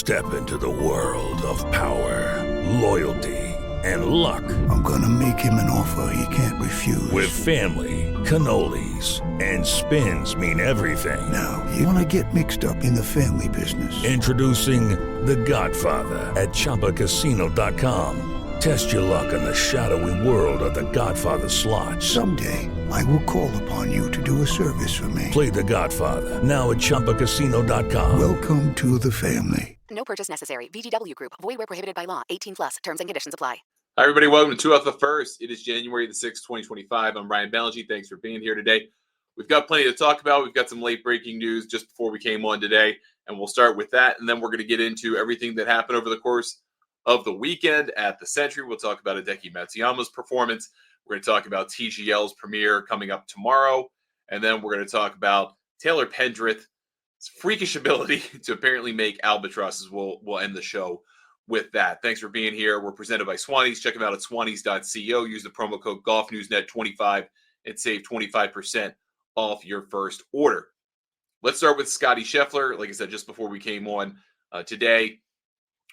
Step into the world of power, loyalty, and luck. I'm gonna make him an offer he can't refuse. With family, cannolis, and spins mean everything. Now, you wanna get mixed up in the family business. Introducing The Godfather at ChumbaCasino.com. Test your luck in the shadowy world of The Godfather slot. Someday, I will call upon you to do a service for me. Play The Godfather now at ChumbaCasino.com. Welcome to the family. No purchase necessary. VGW Group. Void where prohibited by law. 18 plus. Terms and conditions apply. Hi, everybody. Welcome to Two Out the First. It is January the 6th, 2025. I'm Ryan Ballingy. Thanks for being here today. We've got plenty to talk about. We've got some late breaking news just before we came on today, and we'll start with that. And then we're going to get into everything that happened over the course of the weekend at the Century. We'll talk about Hideki Matsuyama's performance. We're going to talk about TGL's premiere coming up tomorrow. And then we're going to talk about Taylor Pendrith's freakish ability to apparently make albatrosses. We'll end the show with that. Thanks for being here. We're presented by Swannies. Check them out at swannies.co. Use the promo code GolfNewsNet25 and save 25% off your first order. Let's start with Scottie Scheffler. Like I said, just before we came on today,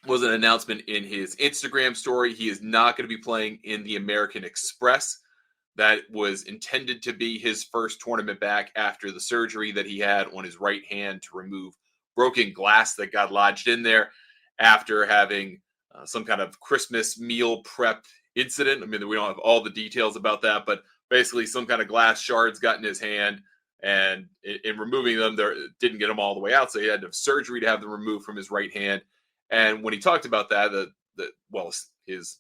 was an announcement in his Instagram story. He is not going to be playing in the American Express. That was intended to be his first tournament back after the surgery that he had on his right hand to remove broken glass that got lodged in there after having some kind of Christmas meal prep incident. I mean, we don't have all the details about that, but basically some kind of glass shards got in his hand, and in removing them, didn't get them all the way out, so he had to have surgery to have them removed from his right hand. And when he talked about that, his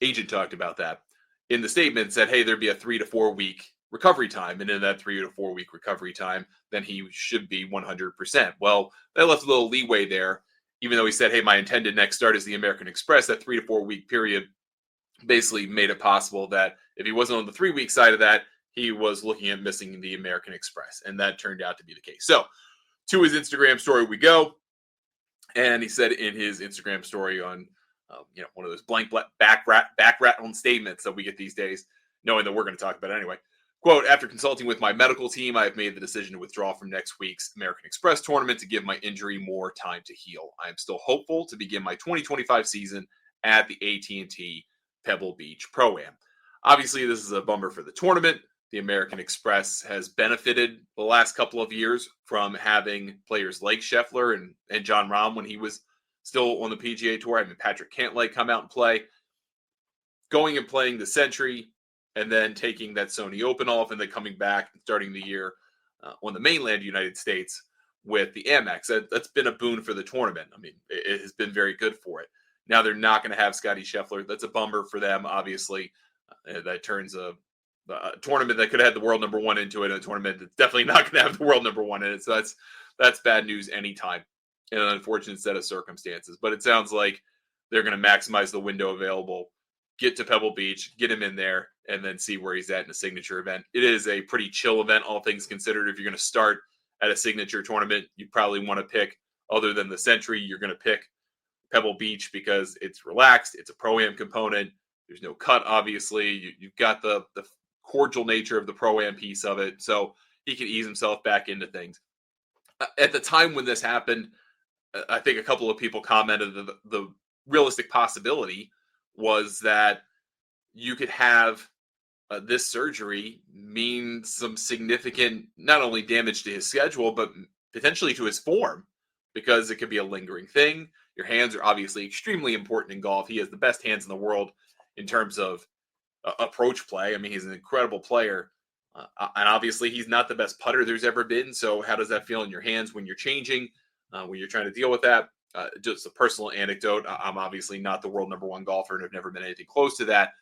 agent talked about that in the statement, said, hey, there'd be a 3 to 4 week recovery time. And in that 3 to 4 week recovery time, then he should be 100%. Well, that left a little leeway there, even though he said, hey, my intended next start is the American Express. That 3 to 4 week period basically made it possible that if he wasn't on the 3 week side of that, he was looking at missing the American Express. And that turned out to be the case. So to his Instagram story we go. And he said in his Instagram story on, one of those blank back rattling statements that we get these days, knowing that we're going to talk about it anyway. Quote, after consulting with my medical team, I have made the decision to withdraw from next week's American Express tournament to give my injury more time to heal. I am still hopeful to begin my 2025 season at the AT&T Pebble Beach Pro-Am. Obviously, this is a bummer for the tournament. The American Express has benefited the last couple of years from having players like Scheffler and Jon Rahm when he was still on the PGA Tour. I mean, Patrick Cantlay come out and play. Going and playing the Century and then taking that Sony Open off and then coming back and starting the year on the mainland United States with the AmEx. That's been a boon for the tournament. I mean, it has been very good for it. Now they're not going to have Scottie Scheffler. That's a bummer for them, obviously. That turns a tournament that could have had the world number one into it, a tournament that's definitely not going to have the world number one in it. So that's bad news anytime in an unfortunate set of circumstances. But it sounds like they're going to maximize the window available, get to Pebble Beach, get him in there, and then see where he's at in a signature event. It is a pretty chill event, all things considered. If you're going to start at a signature tournament, you probably want to pick, other than the Century, you're going to pick Pebble Beach because it's relaxed. It's a Pro-Am component. There's no cut, obviously. You've got the cordial nature of the Pro-Am piece of it, so he can ease himself back into things. At the time when this happened, I think a couple of people commented that the realistic possibility was that you could have this surgery mean some significant, not only damage to his schedule, but potentially to his form, because it could be a lingering thing. Your hands are obviously extremely important in golf. He has the best hands in the world in terms of approach play. I mean, he's an incredible player. And obviously, he's not the best putter there's ever been. So how does that feel in your hands when you're changing, when you're trying to deal with that? Just a personal anecdote. I'm obviously not the world number one golfer and have never been anything close to that.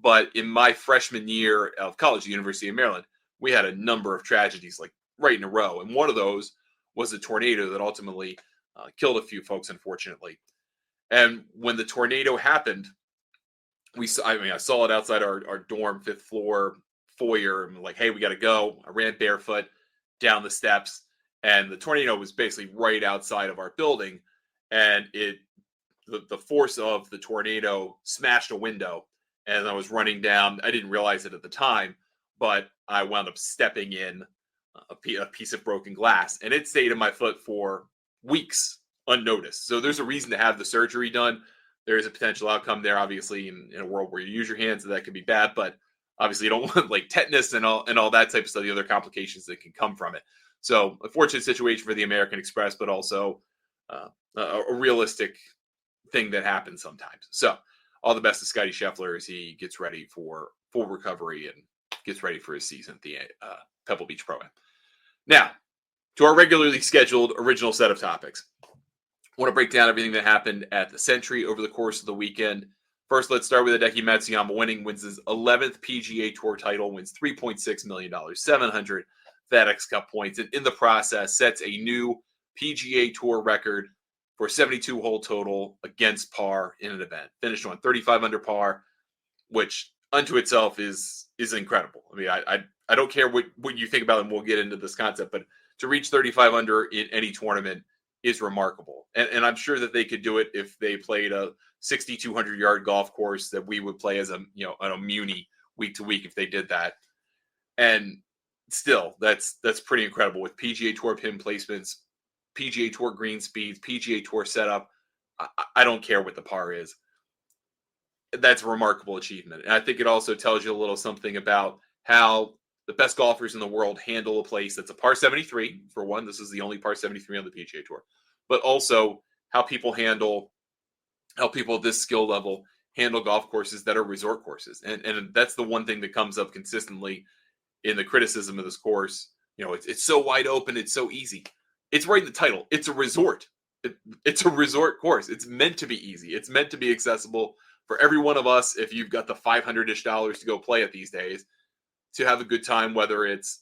But in my freshman year of college at the University of Maryland, we had a number of tragedies like right in a row. And one of those was a tornado that ultimately killed a few folks, unfortunately. And when the tornado happened, I saw it outside our dorm, 5th floor foyer. I'm like, hey, we got to go. I ran barefoot down the steps, and the tornado was basically right outside of our building. And the force of the tornado smashed a window, and I was running down. I didn't realize it at the time, but I wound up stepping in a piece of broken glass, and it stayed in my foot for weeks unnoticed. So there's a reason to have the surgery done. There is a potential outcome there, obviously, in a world where you use your hands, that could be bad, but obviously you don't want like tetanus and all that type of stuff, the other complications that can come from it. So a fortunate situation for the American Express, but also a realistic thing that happens sometimes. So all the best to Scottie Scheffler as he gets ready for full recovery and gets ready for his season at the Pebble Beach Pro-Am. Now, to our regularly scheduled original set of topics. I want to break down everything that happened at the Century over the course of the weekend. First, let's start with Hideki Matsuyama wins his 11th PGA Tour title, wins $3.6 million, 700 FedEx Cup points, and in the process sets a new PGA Tour record for 72-hole total against par in an event. Finished on 35 under par, which unto itself is incredible. I mean, I don't care what you think about it, and we'll get into this concept, but to reach 35 under in any tournament is remarkable. And I'm sure that they could do it if they played a 6,200-yard golf course that we would play as a muni week to week if they did that. And still, that's pretty incredible with PGA Tour pin placements, PGA Tour green speeds, PGA Tour setup. I don't care what the par is. That's a remarkable achievement. And I think it also tells you a little something about how the best golfers in the world handle a place that's a par 73. For one, this is the only par 73 on the PGA Tour. But also how people at this skill level handle golf courses that are resort courses. And that's the one thing that comes up consistently in the criticism of this course. It's so wide open. It's so easy. It's right in the title. It's a resort. It's a resort course. It's meant to be easy. It's meant to be accessible for every one of us. If you've got the $500-ish to go play it these days, to have a good time, whether it's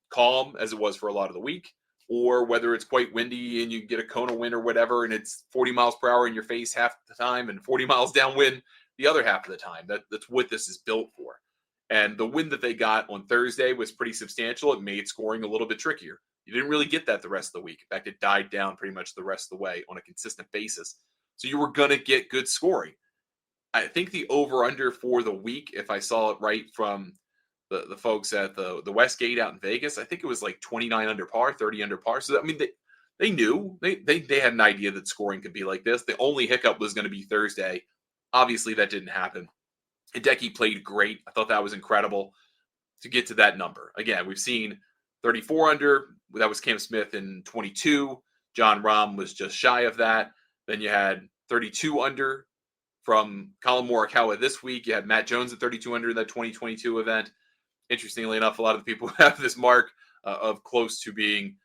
calm as it was for a lot of the week, or whether it's quite windy and you get a Kona wind or whatever, and it's 40 miles per hour in your face half the time and 40 miles downwind the other half of the time. That's what this is built for. And the win that they got on Thursday was pretty substantial. It made scoring a little bit trickier. You didn't really get that the rest of the week. In fact, it died down pretty much the rest of the way on a consistent basis. So you were going to get good scoring. I think the over-under for the week, if I saw it right from the folks at the Westgate out in Vegas, I think it was like 29 under par, 30 under par. So, I mean, they knew. They had an idea that scoring could be like this. The only hiccup was going to be Thursday. Obviously, that didn't happen. Hideki played great. I thought that was incredible to get to that number. Again, we've seen 34 under. That was Cam Smith in 22. John Rahm was just shy of that. Then you had 32 under from Colin Morikawa this week. You had Matt Jones at 32 under in that 2022 event. Interestingly enough, a lot of the people who have this mark of close to being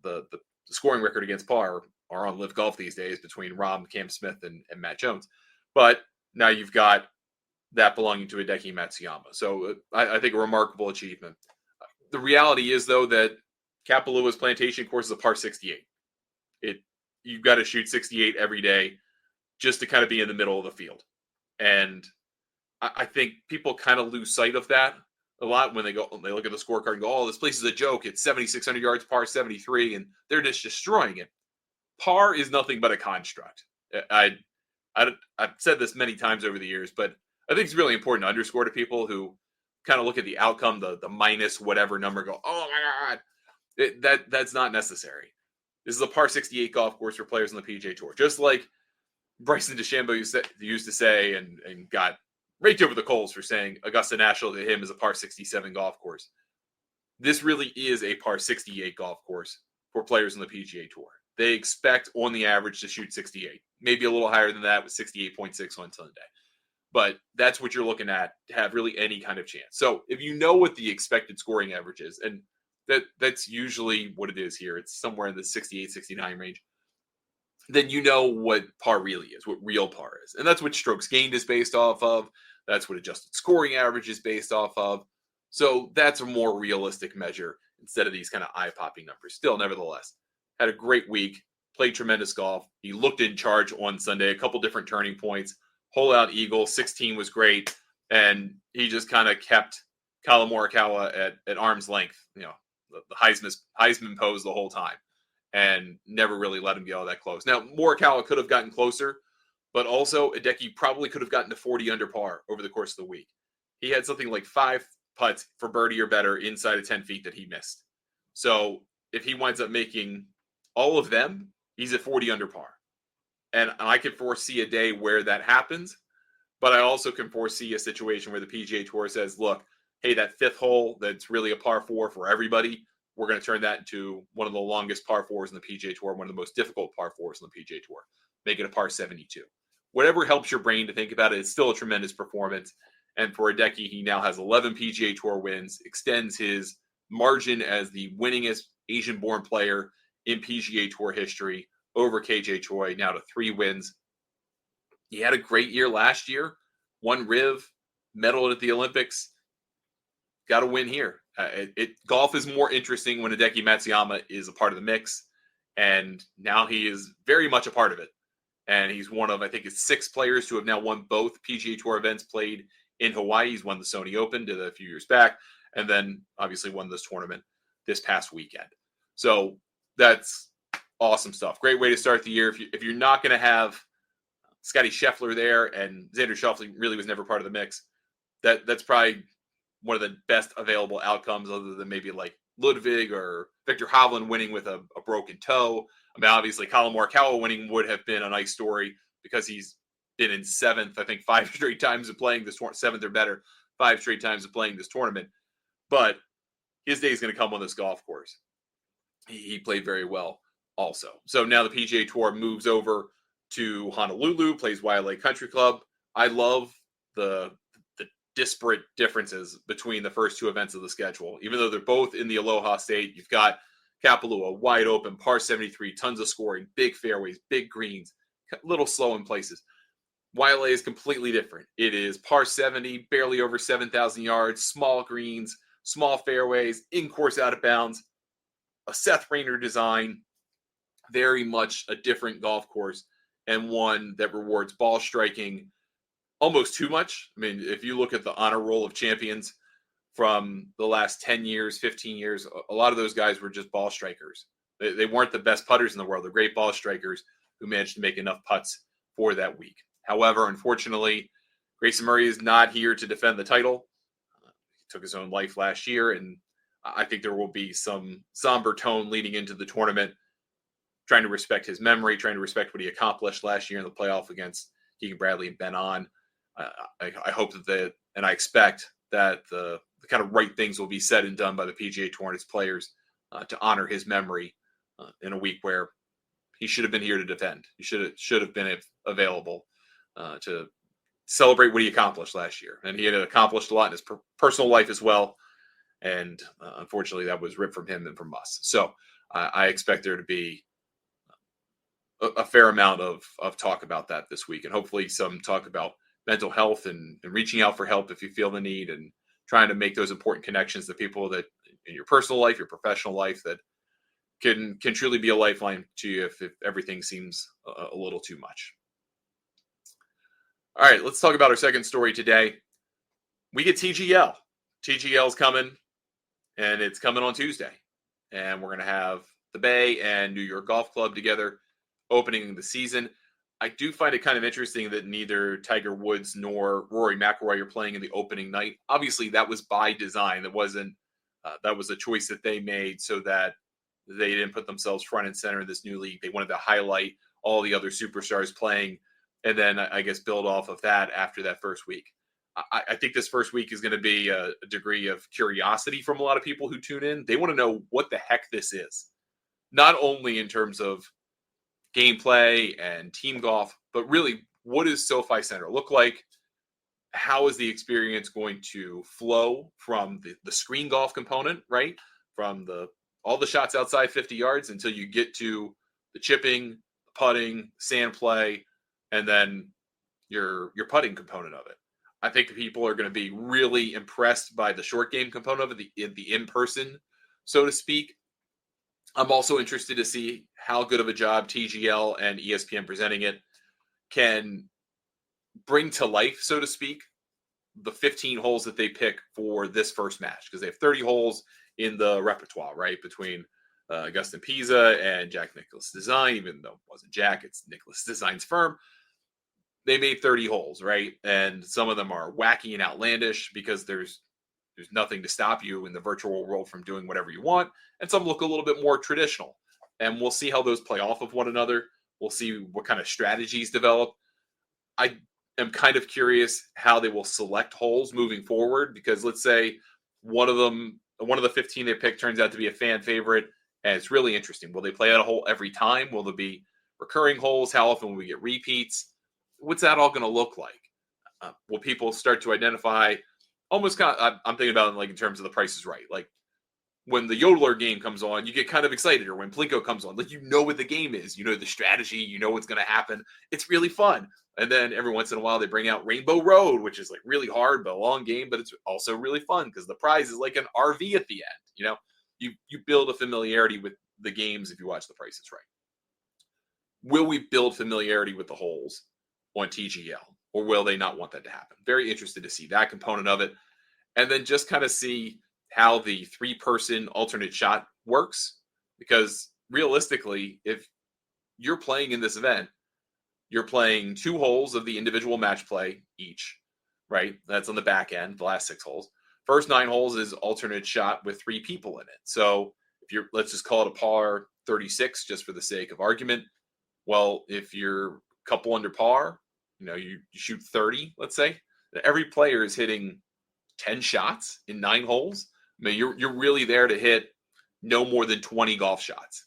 the scoring record against par are on Live Golf these days between Rahm, Cam Smith, and Matt Jones. But now you've got that belonging to Hideki Matsuyama. So I think a remarkable achievement. The reality is, though, that Kapalua's Plantation course is a par 68. You've got to shoot 68 every day just to kind of be in the middle of the field. And I think people kind of lose sight of that a lot when they look at the scorecard and go, oh, this place is a joke. It's 7,600 yards, par 73, and they're just destroying it. Par is nothing but a construct. I've said this many times over the years, but I think it's really important to underscore to people who kind of look at the outcome, the minus whatever number, go, oh my God, that's not necessary. This is a par 68 golf course for players on the PGA Tour. Just like Bryson DeChambeau used to say and got raked over the coals for saying Augusta National to him is a par 67 golf course. This really is a par 68 golf course for players on the PGA Tour. They expect on the average to shoot 68, maybe a little higher than that with 68.6 on Sunday. But that's what you're looking at to have really any kind of chance. So if you know what the expected scoring average is, and that's usually what it is here, it's somewhere in the 68, 69 range, then you know what par really is, what real par is. And that's what strokes gained is based off of. That's what adjusted scoring average is based off of. So that's a more realistic measure instead of these kind of eye-popping numbers. Still, nevertheless, had a great week, played tremendous golf. He looked in charge on Sunday, a couple different turning points. Hole out eagle, 16 was great. And he just kind of kept Colin Morikawa at arm's length, the Heisman pose the whole time, and never really let him get all that close. Now, Morikawa could have gotten closer, but also Hideki probably could have gotten to 40 under par over the course of the week. He had something like 5 putts for birdie or better inside of 10 feet that he missed. So if he winds up making all of them, he's at 40 under par. And I can foresee a day where that happens, but I also can foresee a situation where the PGA Tour says, look, hey, that fifth hole that's really a par 4 for everybody, we're going to turn that into one of the longest par 4s in the PGA Tour, one of the most difficult par 4s in the PGA Tour. Make it a par 72. Whatever helps your brain to think about it, it's still a tremendous performance. And for Hideki, he now has 11 PGA Tour wins, extends his margin as the winningest Asian-born player in PGA Tour history over KJ Choi, now to 3 wins. He had a great year last year, won Riv, medaled at the Olympics. Got to win here. Golf is more interesting when Hideki Matsuyama is a part of the mix, and now he is very much a part of it. And he's one of, I think, it's 6 players who have now won both PGA Tour events played in Hawaii. He's won the Sony Open, did a few years back, and then obviously won this tournament this past weekend. So that's awesome stuff. Great way to start the year. If you're not going to have Scottie Scheffler there, and Xander Schauffele really was never part of the mix, that's probably one of the best available outcomes, other than maybe like Ludwig or Victor Hovland winning with a broken toe. I mean, obviously, Colin Morikawa winning would have been a nice story because he's been in 7th, I think, 5 straight times of playing this tournament, 7th or better, 5 straight times of playing this tournament. But his day is going to come on this golf course. He played very well also. So now the PGA Tour moves over to Honolulu, plays YLA Country Club. I love the disparate differences between the first 2 events of the schedule. Even though they're both in the Aloha State, you've got Kapalua, wide open, par 73, tons of scoring, big fairways, big greens, a little slow in places. YLA is completely different. It is par 70, barely over 7,000 yards, small greens, small fairways, in-course out of bounds, a Seth Rayner design, very much a different golf course, and one that rewards ball striking almost too much. I mean, if you look at the honor roll of champions from the last 10 years, 15 years, a lot of those guys were just ball strikers. They weren't the best putters in the world. They're great ball strikers who managed to make enough putts for that week. However, unfortunately, Grayson Murray is not here to defend the title. He took his own life last year, and I think there will be some somber tone leading into the tournament, trying to respect his memory, trying to respect what he accomplished last year in the playoff against Keegan Bradley and Ben On. I hope that and I expect that the kind of right things will be said and done by the PGA Tour and its players to honor his memory in a week where he should have been here to defend. He should have been available to celebrate what he accomplished last year. And he had accomplished a lot in his personal life as well. And unfortunately, that was ripped from him and from us. So I expect there to be a fair amount of talk about that this week, and hopefully some talk about mental health and reaching out for help if you feel the need, and trying to make those important connections to people that in your personal life, your professional life, that can truly be a lifeline to you if everything seems a little too much. All right, let's talk about our second story today. We get TGL. TGL's coming, and it's coming on Tuesday. And we're going to have the Bay and New York Golf Club together opening the season. I do find it kind of interesting that neither Tiger Woods nor Rory McIlroy are playing in the opening night. Obviously, that was by design. That wasn't. That was a choice that they made so that they didn't put themselves front and center in this new league. They wanted to highlight all the other superstars playing, and then I guess build off of that after that first week. I think this first week is going to be a degree of curiosity from a lot of people who tune in. They want to know what the heck this is, not only in terms of gameplay and team golf, but really, what does SoFi Center look like? How is the experience going to flow from the screen golf component, right? From all the shots outside 50 yards until you get to the chipping, the putting, sand play, and then your putting component of it. I think people are going to be really impressed by the short game component of it, the in-person, so to speak. I'm also interested to see how good of a job TGL and ESPN presenting it can bring to life, so to speak, the 15 holes that they pick for this first match, because they have 30 holes in the repertoire, right, between Augustin Pisa and Jack Nicklaus Design, even though it wasn't Jack, it's Nicklaus Design's firm. They made 30 holes, right? And some of them are wacky and outlandish because there's nothing to stop you in the virtual world from doing whatever you want. And some look a little bit more traditional. and we'll see how those play off of one another. We'll see what kind of strategies develop. I am kind of curious how they will select holes moving forward, because let's say one of the 15 they pick turns out to be a fan favorite, and it's really interesting. Will they play that hole every time? Will there be recurring holes? How often will we get repeats? What's that all going to look like? Will people start to identify almost kind of, I'm thinking about it like in terms of The Price is Right. Like when the Yodeler game comes on, you get kind of excited, or when Plinko comes on, like, you know what the game is, you know the strategy, you know what's going to happen. It's really fun. And then every once in a while they bring out Rainbow Road, which is like really hard, but a long game, but it's also really fun because the prize is like an RV at the end. You know, you build a familiarity with the games if you watch The Price is Right. Will we build familiarity with the holes on TGL, or will they not want that to happen? Very interested to see that component of it. And then just kind of see how the 3-person alternate shot works. Because realistically, if you're playing in this event, you're playing 2 holes of the individual match play each, right? That's on the back end, the last 6 holes. First 9 holes is alternate shot with 3 people in it. So if you're, let's just call it a par 36 just for the sake of argument. Well, if you're a couple under par, you know, you shoot 30, let's say, every player is hitting 10 shots in 9 holes. I mean, you're really there to hit no more than 20 golf shots.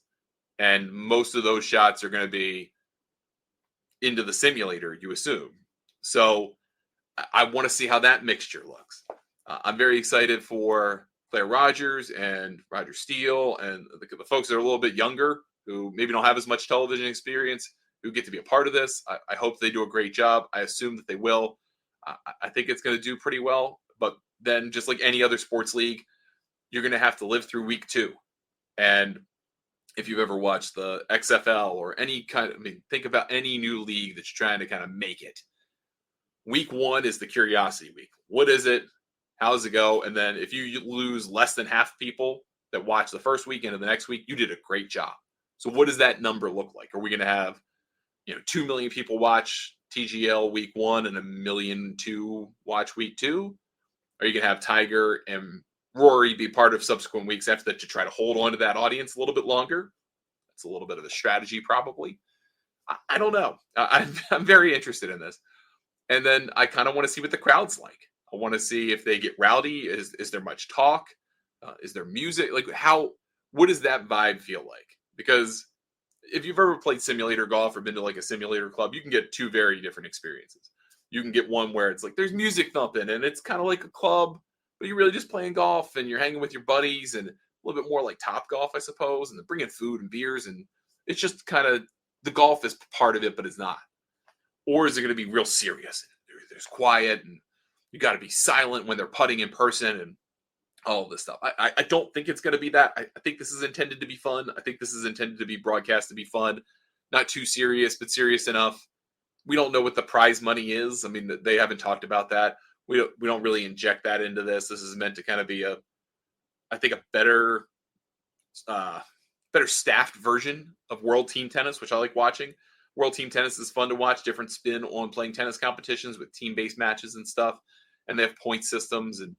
And most of those shots are going to be into the simulator, you assume. So I want to see how that mixture looks. I'm very excited for Claire Rogers and Roger Steele and the folks that are a little bit younger who maybe don't have as much television experience who get to be a part of this. I hope they do a great job. I assume that they will. I think it's going to do pretty well. But then just like any other sports league, you're going to have to live through week 2. And if you've ever watched the XFL or any kind of, I mean, think about any new league that's trying to kind of make it. Week 1 is the curiosity week. What is it? How does it go? And then if you lose less than half people that watch the first weekend of the next week, you did a great job. So what does that number look like? Are we going to have, 2 million people watch TGL week 1 and 1.2 million watch week 2? Are you going to have Tiger and Rory be part of subsequent weeks after that to try to hold on to that audience a little bit longer? That's a little bit of a strategy, probably. I don't know. I'm very interested in this. And then I kind of want to see what the crowd's like. I want to see if they get rowdy. Is there much talk? Is there music? Like what does that vibe feel like? Because if you've ever played simulator golf or been to like a simulator club, you can get 2 very different experiences. You can get one where it's like there's music thumping and it's kind of like a club, but you're really just playing golf and you're hanging with your buddies, and a little bit more like Top Golf, I suppose, and they're bringing food and beers, and it's just kind of the golf is part of it, but it's not. Or is it going to be real serious? There's quiet, and you got to be silent when they're putting in person and all of this stuff. I don't think it's going to be that. I think this is intended to be fun. I think this is intended to be broadcast to be fun. Not too serious, but serious enough. We don't know what the prize money is. I mean, they haven't talked about that. We don't really inject that into this. This is meant to kind of be a better staffed version of World Team Tennis, which I like watching. World Team Tennis is fun to watch, different spin on playing tennis competitions with team-based matches and stuff. And they have point systems, and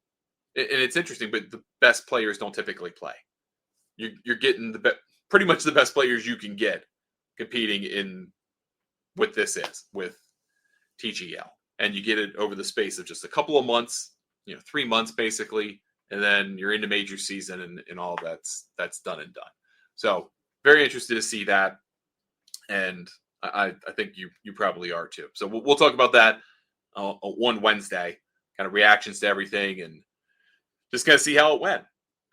it's interesting, but the best players don't typically play. You're getting pretty much the best players you can get competing in what this is with TGL. And you get it over the space of just a couple of months, 3 months basically, and then you're into major season and all that's done and done. So very interested to see that. And I think you probably are too. So we'll talk about that on Wednesday, kind of reactions to everything, and just kind of see how it went.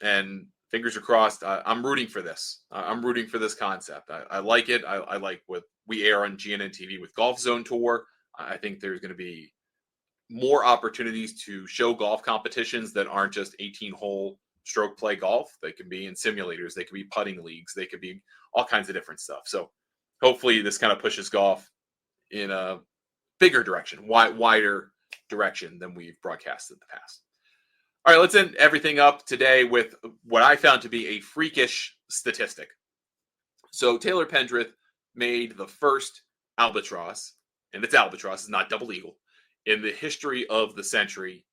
And fingers are crossed. I'm rooting for this. I'm rooting for this concept. I like it. I like what we air on GNN TV with Golf Zone Tour. I think there's going to be more opportunities to show golf competitions that aren't just 18-hole stroke play golf. They can be in simulators. They could be putting leagues. They could be all kinds of different stuff. So hopefully this kind of pushes golf in a bigger direction, wider direction than we've broadcasted in the past. All right, let's end everything up today with what I found to be a freakish statistic. So Taylor Pendrith made the first albatross, and it's albatross, it's not double eagle, in the history of the century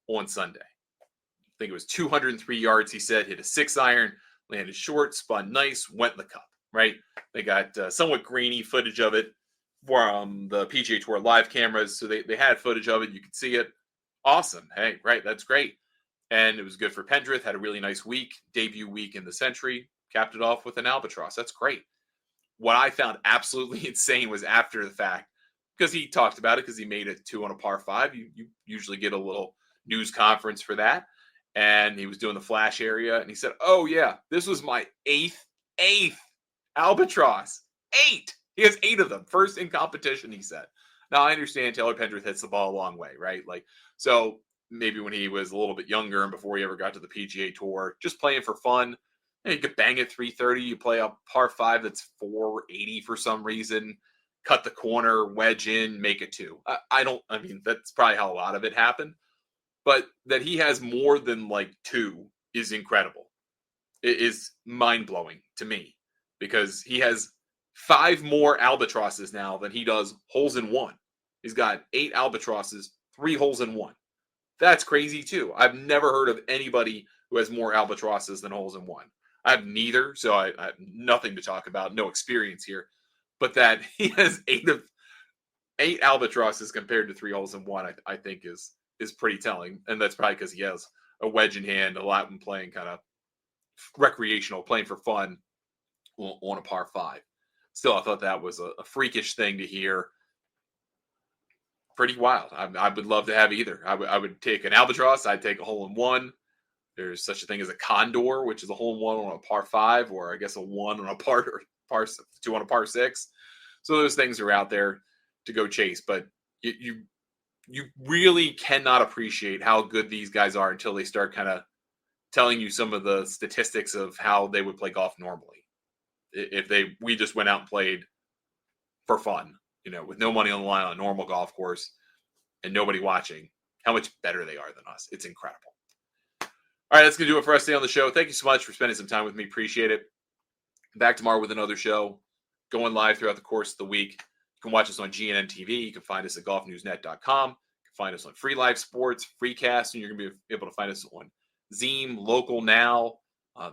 on Sunday. I think it was 203 yards, he said, hit a 6-iron, landed short, spun nice, went in the cup. right? They got somewhat grainy footage of it from the PGA Tour live cameras. So they had footage of it. You could see it. Awesome. Hey, right. That's great. And it was good for Pendrith. Had a really nice week, debut week in the Century. Capped it off with an albatross. That's great. What I found absolutely insane was after the fact, because he talked about it because he made it 2 on a par 5. You usually get a little news conference for that. And he was doing the flash area. And he said, oh, yeah, this was my eighth albatross. 8. He has 8 of them. First in competition, he said. Now, I understand Taylor Pendrith hits the ball a long way, right? Like, so maybe when he was a little bit younger and before he ever got to the PGA Tour, just playing for fun. You could bang it 330. You play a par 5 that's 480 for some reason. Cut the corner, wedge in, make it 2. I mean, that's probably how a lot of it happened. But that he has more than like 2 is incredible. It is mind-blowing to me because he has 5 more albatrosses now than he does holes in one. He's got 8 albatrosses, 3 holes in one. That's crazy too. I've never heard of anybody who has more albatrosses than holes in one. I have neither, so I have nothing to talk about, no experience here. But that he has 8 albatrosses compared to 3 holes in one, I think is pretty telling. And that's probably because he has a wedge in hand, a lot when playing kind of recreational, playing for fun on a par 5. Still, I thought that was a freakish thing to hear. Pretty wild. I would love to have either. I would take an albatross. I'd take a hole in one. There's such a thing as a condor, which is a hole in one on a par 5, or I guess a 1 on a par 2 on a par 6. So those things are out there to go chase. But you really cannot appreciate how good these guys are until they start kind of telling you some of the statistics of how they would play golf normally. If we just went out and played for fun, with no money on the line on a normal golf course and nobody watching, how much better they are than us. It's incredible. All right, that's going to do it for us today on the show. Thank you so much for spending some time with me. Appreciate it. Back tomorrow with another show, going live throughout the course of the week. You can watch us on GNN TV. You can find us at golfnewsnet.com. You can find us on Free Live Sports, Freecast, and you're going to be able to find us on Zeem, Local Now,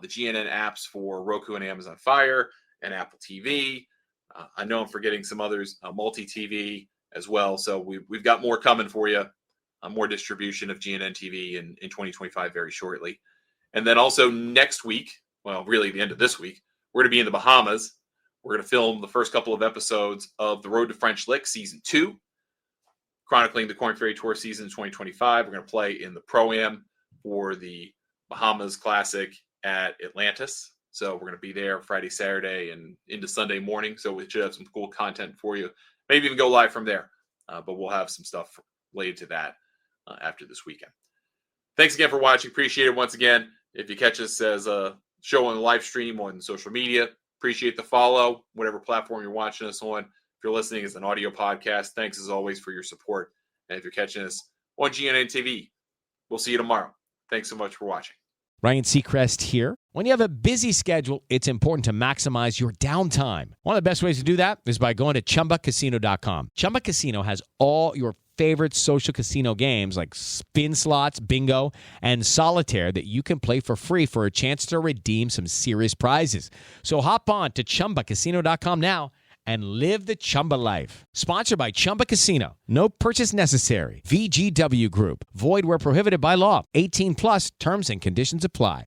the GNN apps for Roku and Amazon Fire, and Apple TV. I know I'm forgetting some others, multi-TV as well. So we've got more coming for you. More distribution of GNN TV in 2025 very shortly. And then also next week, well, really the end of this week, we're going to be in the Bahamas. We're going to film the first couple of episodes of The Road to French Lick Season 2, chronicling the Korn Ferry Tour season 2025. We're going to play in the Pro-Am for the Bahamas Classic at Atlantis. So we're going to be there Friday, Saturday, and into Sunday morning. So we should have some cool content for you. Maybe even go live from there. But we'll have some stuff related to that after this weekend. Thanks again for watching. Appreciate it once again. If you catch us as a show on the live stream on social media, appreciate the follow, whatever platform you're watching us on. If you're listening as an audio podcast, thanks as always for your support. And if you're catching us on GNN TV, we'll see you tomorrow. Thanks so much for watching. Ryan Seacrest here. When you have a busy schedule, it's important to maximize your downtime. One of the best ways to do that is by going to ChumbaCasino.com. Chumba Casino has all your favorite social casino games like spin slots, bingo, and solitaire that you can play for free for a chance to redeem some serious prizes. So hop on to ChumbaCasino.com now and live the Chumba life. Sponsored by Chumba Casino. No purchase necessary. VGW Group. Void where prohibited by law. 18 plus terms and conditions apply.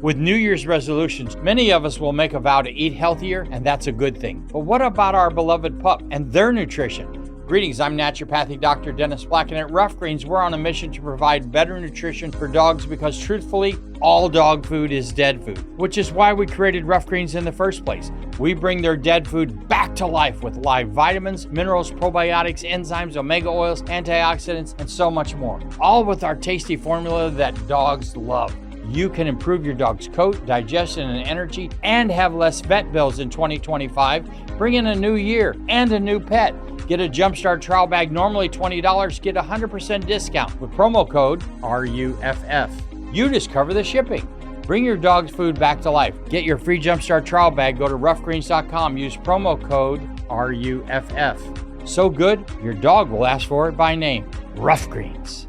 With New Year's resolutions, many of us will make a vow to eat healthier, and that's a good thing. But what about our beloved pup and their nutrition? Greetings, I'm naturopathic Dr. Dennis Black, and at Rough Greens, we're on a mission to provide better nutrition for dogs because, truthfully, all dog food is dead food, which is why we created Rough Greens in the first place. We bring their dead food back to life with live vitamins, minerals, probiotics, enzymes, omega oils, antioxidants, and so much more. All with our tasty formula that dogs love. You can improve your dog's coat, digestion, and energy, and have less vet bills in 2025. Bring in a new year and a new pet. Get a Jumpstart trial bag, normally $20. Get a 100% discount with promo code RUFF. You just cover the shipping. Bring your dog's food back to life. Get your free Jumpstart trial bag. Go to roughgreens.com. Use promo code RUFF. So good, your dog will ask for it by name. Rough Greens.